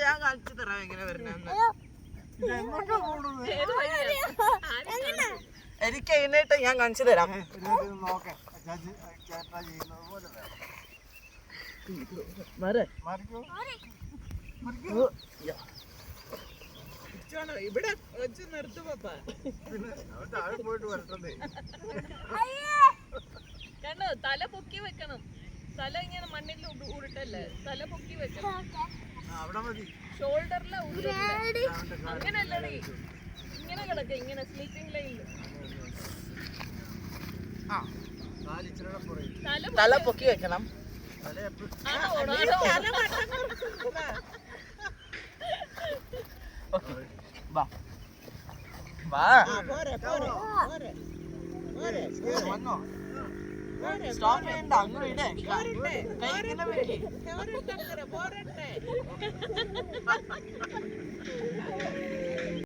ഞാൻ കാണിച്ചു തരാം എങ്ങനെ വരുന്നെന്ന്. എനിക്ക് അതിനായിട്ട് ഞാൻ കാണിച്ചു തരാം. ഇവിടെ വെച്ച് നിർത്തു പപ്പാ. കണ്ടോ, തല പൊക്കി വെക്കണം. തല ഇങ്ങനെ മണ്ണിൽ ഉരുട്ടല്ലേ, തല പൊക്കി വെക്കണം. ഷോൾഡറിലെ അങ്ങനല്ലേ, ഇങ്ങനെ കിടക്ക, ഇങ്ങനെ സ്ലീപ്പിംഗ് ലൈനിൽ തല പൊക്കി വെക്കണം. സ്റ്റോപ്പ് ചെയ്യണ്ട, അങ്ങനെ ഇടേ. കൈ ഇങ്ങനെ വെക്കി.